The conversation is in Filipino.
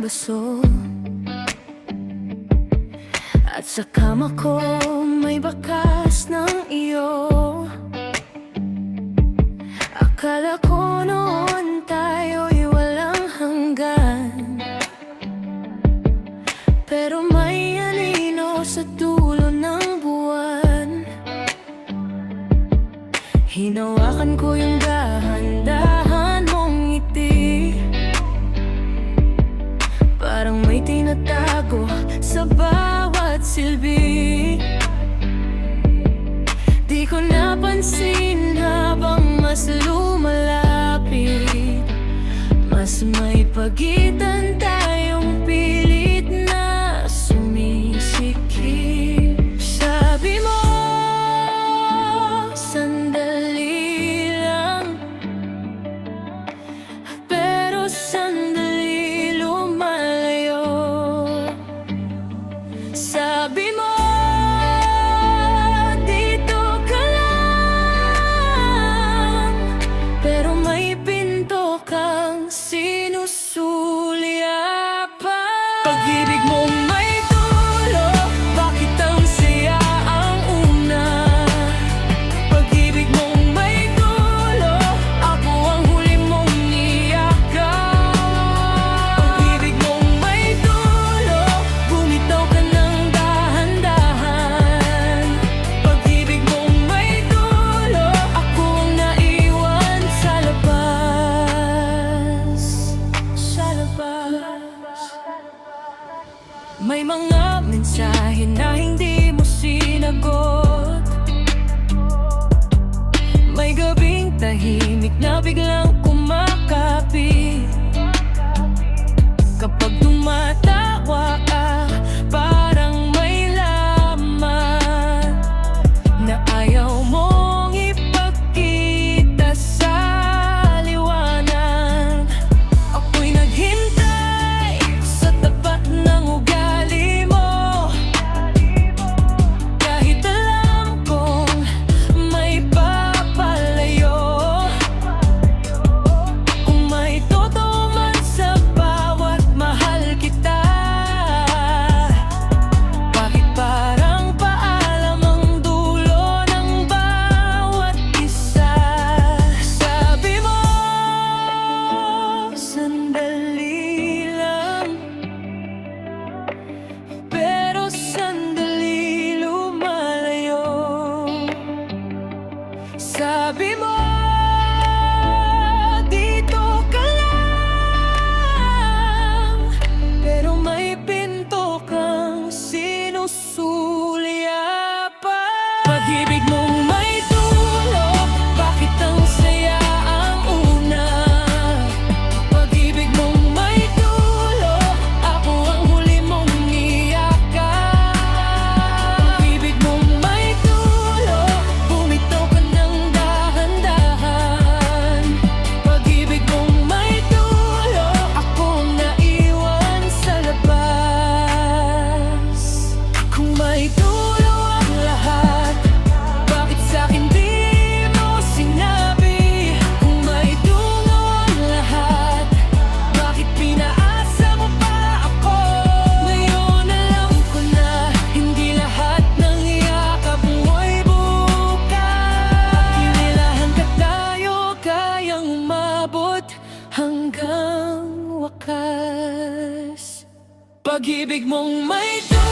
baso, at sa kama ko may bakas ng iyo. Akala ko noon tayo'y walang hanggan, pero may anino sa dulo ng buwan. Hinawakan ko yung dahan-dahan mong ngiti, parang may tinatago sa bawat silbi. Di ko napansin habang mas lumalapit, mas may pagitan tayong pilit na sumisikip. Sabi mo, sandali lang, pero sandali lumalayo. Sabi mo, dito ka lang, pero may pinto kang sinusulyapan. Pag-ibig mong may dulo, bakit ang saya ang una? Pag-ibig mong may dulo, ako ang huli mong niyakap. Pag-ibig mong may dulo, bumitaw ka ng dahan-dahan. Pag-ibig mong may dulo, ako ang naiwan sa labas. Sa labas. May mga mensahe na hindi mo sinagot, may gabing tahimik na biglang kumakapit. Kapag tumatawa ka, parang may laman na ayaw mong ipagkita sa liwanag. Ako'y naghintay sa tapat ng ugali mo, kahit alam kong may papalayo. Kung may totoo man sa bawat mahal kita, bakit parang paalam ang dulo ng bawat isa? Sabi mo, sandali lang, pero sandali lumalayo. Sabi mo, dito ka lang, pero may pinto kang sinusulyapan. Pag-ibig mong may dulo, bakit ang saya ang una? Pag-ibig mong may dulo, ako ang huli mong niyakap. Pag-ibig mong may dulo, bumitaw ka ng dahan-dahan. Pag-ibig mong may dulo, ako ang naiwan sa labas. Kung may dulo ang lahat, bakit sa'kin di mo sinabi? Kung may dulo ang lahat, bakit pinaasa mo pa ako? Ngayon alam ko na hindi lahat ng yakap mo'y bukas. Kinilahan ka tayo, kayang umabot hanggang wakas. Pag-ibig mong may dulo,